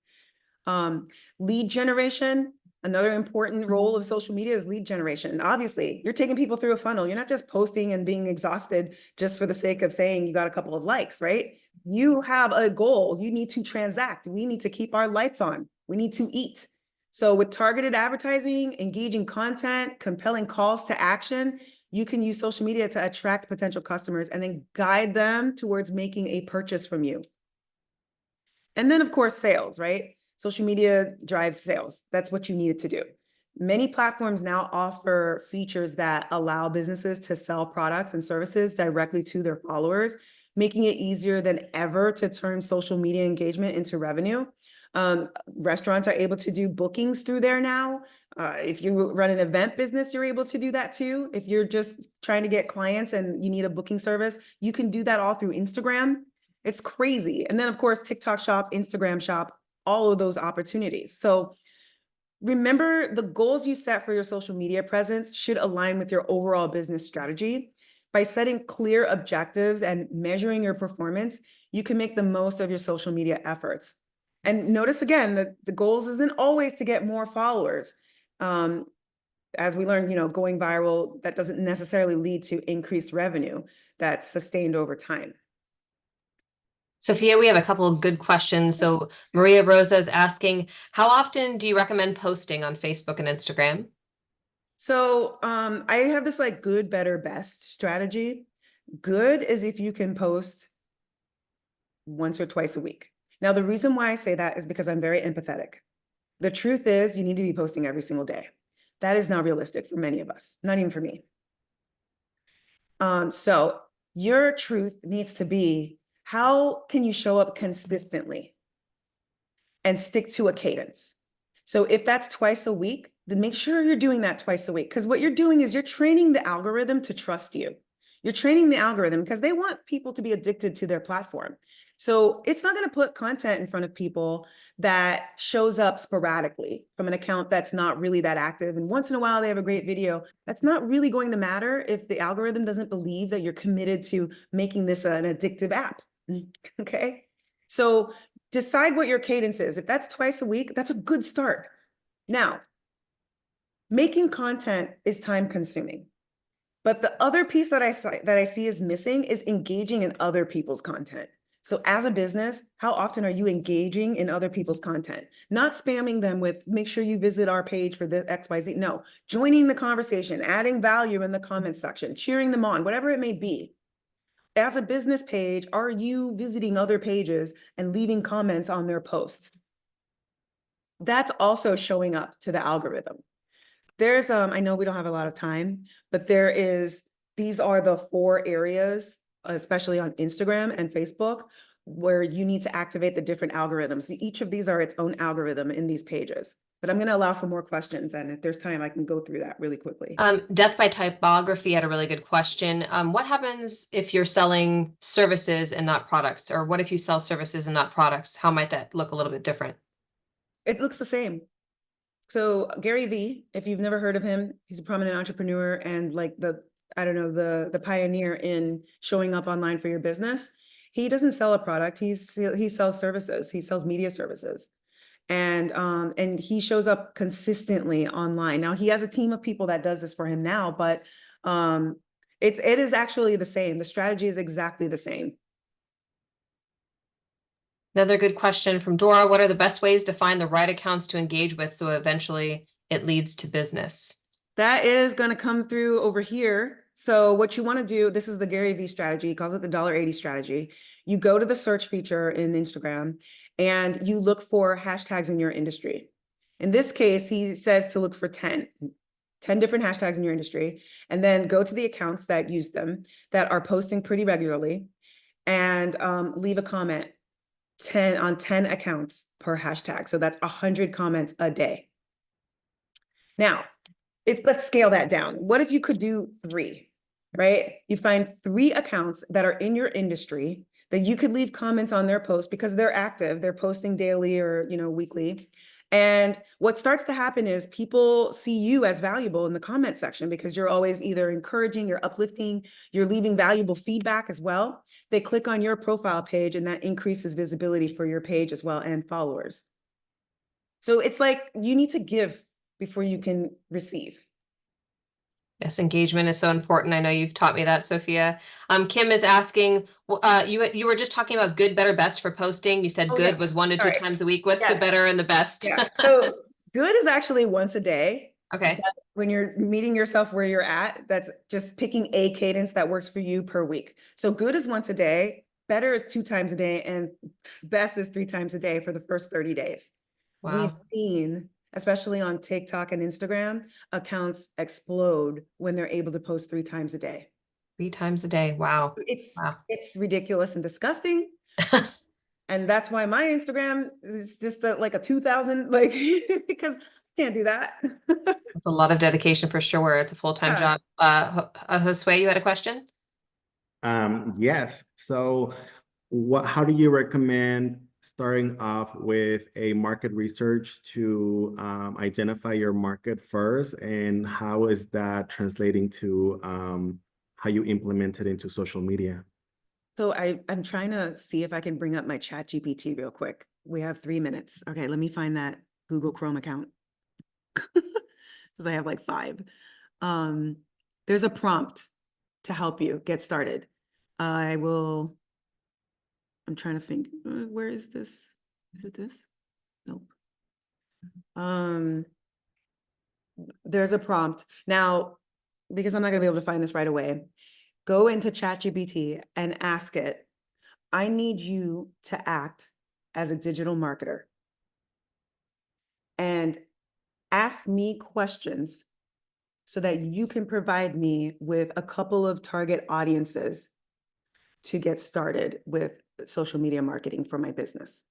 Lead generation. Another important role of social media is lead generation. Obviously, you're taking people through a funnel. You're not just posting and being exhausted just for the sake of saying you got a couple of likes, right? You have a goal. You need to transact. We need to keep our lights on. We need to eat. So with targeted advertising, engaging content, compelling calls to action, you can use social media to attract potential customers and then guide them towards making a purchase from you. And then, of course, sales, right? Social media drives sales. That's what you need it to do. Many platforms now offer features that allow businesses to sell products and services directly to their followers, making it easier than ever to turn social media engagement into revenue. Restaurants are able to do bookings through there now. If you run an event business, you're able to do that too. If you're just trying to get clients and you need a booking service, you can do that all through Instagram. It's crazy. And then, of course, TikTok Shop, Instagram Shop, all of those opportunities. So remember, the goals you set for your social media presence should align with your overall business strategy. By setting clear objectives and measuring your performance, you can make the most of your social media efforts. And notice again that the goals isn't always to get more followers. As we learned, going viral, that doesn't necessarily lead to increased revenue that's sustained over time. Sophia, we have a couple of good questions. So Maria Rosa is asking, how often do you recommend posting on Facebook and Instagram? So I have this like good, better, best strategy. Good is if you can post once or twice a week. Now, the reason why I say that is because I'm very empathetic. The truth is you need to be posting every single day. That is not realistic for many of us, not even for me. So your truth needs to be, how can you show up consistently and stick to a cadence? So if that's twice a week, then make sure you're doing that twice a week, because what you're doing is you're training the algorithm to trust you. You're training the algorithm because they want people to be addicted to their platform. So it's not going to put content in front of people that shows up sporadically from an account that's not really that active. And once in a while, they have a great video. That's not really going to matter if the algorithm doesn't believe that you're committed to making this an addictive app. Okay. So decide what your cadence is. If that's twice a week, that's a good start. Now, making content is time consuming. But the other piece that I see is missing is engaging in other people's content. So as a business, how often are you engaging in other people's content? Not spamming them with, make sure you visit our page for the XYZ. No, joining the conversation, adding value in the comment section, cheering them on, whatever it may be. As a business page, are you visiting other pages and leaving comments on their posts? That's also showing up to the algorithm. There's, I know we don't have a lot of time, but these are the 4 areas, especially on Instagram and Facebook, where you need to activate the different algorithms. Each of these are its own algorithm in these pages. But I'm going to allow for more questions. And if there's time, I can go through that really quickly. Death by Typography had a really good question. What happens if you're selling services and not products? Or what if you sell services and not products? How might that look a little bit different? It looks the same. So Gary Vee, if you've never heard of him, he's a prominent entrepreneur and like the pioneer in showing up online for your business. He doesn't sell a product. He sells services. He sells media services. And he shows up consistently online. Now he has a team of people that does this for him now, but it is actually the same. The strategy is exactly the same. Another good question from Dora. What are the best ways to find the right accounts to engage with so eventually it leads to business? That is going to come through over here. So what you want to do, this is the Gary Vee strategy. He calls it the $1.80 strategy. You go to the search feature in Instagram and you look for hashtags in your industry. In this case, he says to look for 10 different hashtags in your industry, and then go to the accounts that use them, that are posting pretty regularly, and leave a comment. 10 accounts per hashtag. So that's 100 comments a day. Now, let's scale that down. What if you could do 3, right? You find 3 accounts that are in your industry that you could leave comments on their posts because they're active, they're posting daily or, weekly. And what starts to happen is people see you as valuable in the comment section because you're always either encouraging, you're uplifting, you're leaving valuable feedback as well. They click on your profile page and that increases visibility for your page as well and followers. So it's like you need to give before you can receive. Yes, engagement is so important. I know you've taught me that, Sophia. Kim is asking, you were just talking about good, better, best for posting. You said Oh, good yes. was 1 to 2 Sorry. times a week. What's the Yes. better and the best? Yeah. So good is actually once a day. Okay. When you're meeting yourself where you're at, that's just picking a cadence that works for you per week. So good is once a day, better is 2 times a day, and best is 3 times a day for the first 30 days. We've Wow. seen, especially on TikTok and Instagram, accounts explode when they're able to post 3 times a day. 3 times a day. Wow. Wow. It's ridiculous and disgusting. And that's why my Instagram is just like a 2,000, like, because I can't do that. It's a lot of dedication for sure. It's a full-time Yeah. job. Josue, you had a question? Yes. So how do you recommend starting off with a market research to identify your market first? And how is that translating to how you implement it into social media? So I'm trying to see if I can bring up my ChatGPT real quick. We have 3 minutes. Okay, let me find that Google Chrome account. Because I have like 5. There's a prompt to help you get started. I'm trying to think, where is this? Is it this? Nope. There's a prompt. Now, because I'm not gonna be able to find this right away, go into ChatGPT and ask it, I need you to act as a digital marketer and ask me questions so that you can provide me with a couple of target audiences to get started with social media marketing for my business.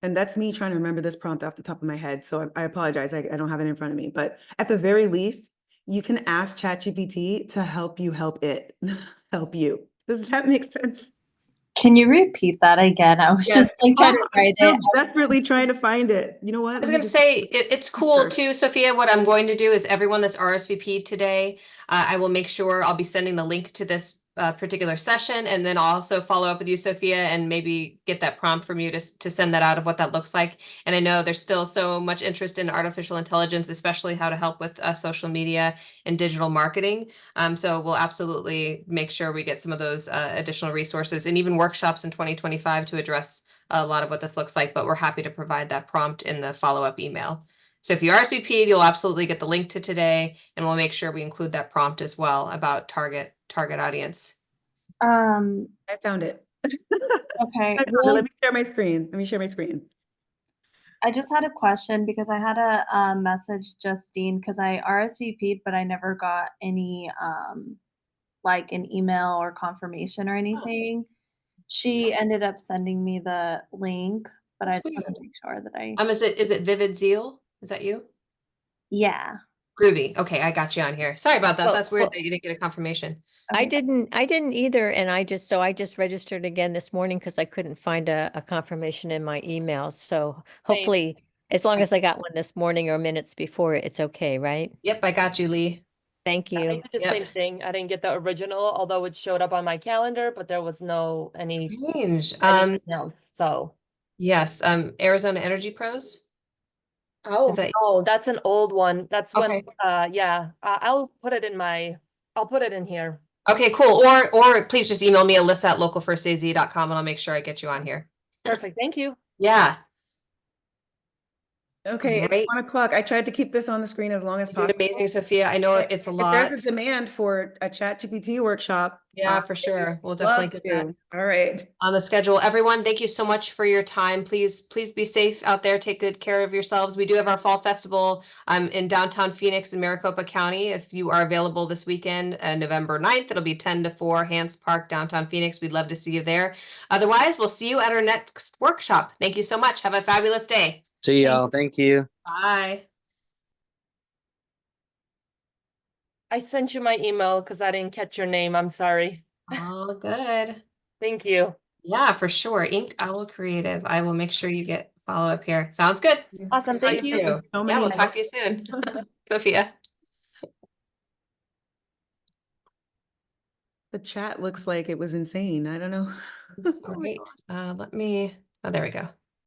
And that's me trying to remember this prompt off the top of my head. So I apologize, I don't have it in front of me, but at the very least, you can ask ChatGPT to help you help it help you. Does that make sense? Can you repeat that again? I was just like trying to I'm write still it. desperately trying to find it. You know what? I was Let me going to just- say it's cool search. too, Sophia. What I'm going to do is everyone that's RSVP'd today, I will make sure I'll be sending the link to this particular session, and then I'll also follow up with you, Sophia, and maybe get that prompt from you to send that out of what that looks like. And I know there's still so much interest in artificial intelligence, especially how to help with social media and digital marketing. So we'll absolutely make sure we get some of those additional resources and even workshops in 2025 to address a lot of what this looks like, but we're happy to provide that prompt in the follow-up email. So if you RSVP'd, you'll absolutely get the link to today, and we'll make sure we include that prompt as well about target audience. I found it. Okay. I found it. Let me share my screen. I just had a question because I had a message Justine because I RSVP'd, but I never got any like an email or confirmation or anything. She ended up sending me the link, but I That's just want to weird. make sure that I Is it Vivid Zeal? Is that you? yeah. Groovy. Okay, I got you on here. Sorry about that. Well- That's weird well- that you didn't get a confirmation. I Okay. didn't either, and I just registered again this morning because I couldn't find a confirmation in my emails. So hopefully, as long as I got one this morning or minutes before, it's okay, right? Yep, I got you, Lee. Thank I you. did the Yep. same thing. I didn't get the original, although it showed up on my calendar, but there was no Strange. anything else. So Yes, Arizona Energy Pros. oh that- no, that's an old one. That's when Okay. yeah. I'll put it in here. Okay, cool. Or please just email me alyssa@localfirstaz.com and I'll make sure I get you on here. Perfect. Thank you. Yeah. Okay, it's Great. 1 o'clock. I tried to keep this on the screen as long as You did possible. amazing, Sophia. I know If- it's a if lot. there's a demand for a ChatGPT workshop. Yeah, I for sure. We'll would definitely love get that to. All right. on the schedule. Everyone, thank you so much for your time. Please be safe out there. Take good care of yourselves. We do have our fall festival in downtown Phoenix in Maricopa County. If you are available this weekend, November 9th, it'll be 10 to 4, Hans Park, downtown Phoenix. We'd love to see you there. Otherwise, we'll see you at our next workshop. Thank you so much. Have a fabulous day. See y'all. Thank you. Bye. I sent you my email because I didn't catch your name. I'm sorry. All good. Thank you. Yeah, for sure. Inked Owl Creative. I will make sure you get follow up here. Sounds good. Awesome. Thank you. There's so Yeah, many we'll talk to you soon. Sophia. The chat looks like it was insane. I don't know. Great. Let me, oh, there we go.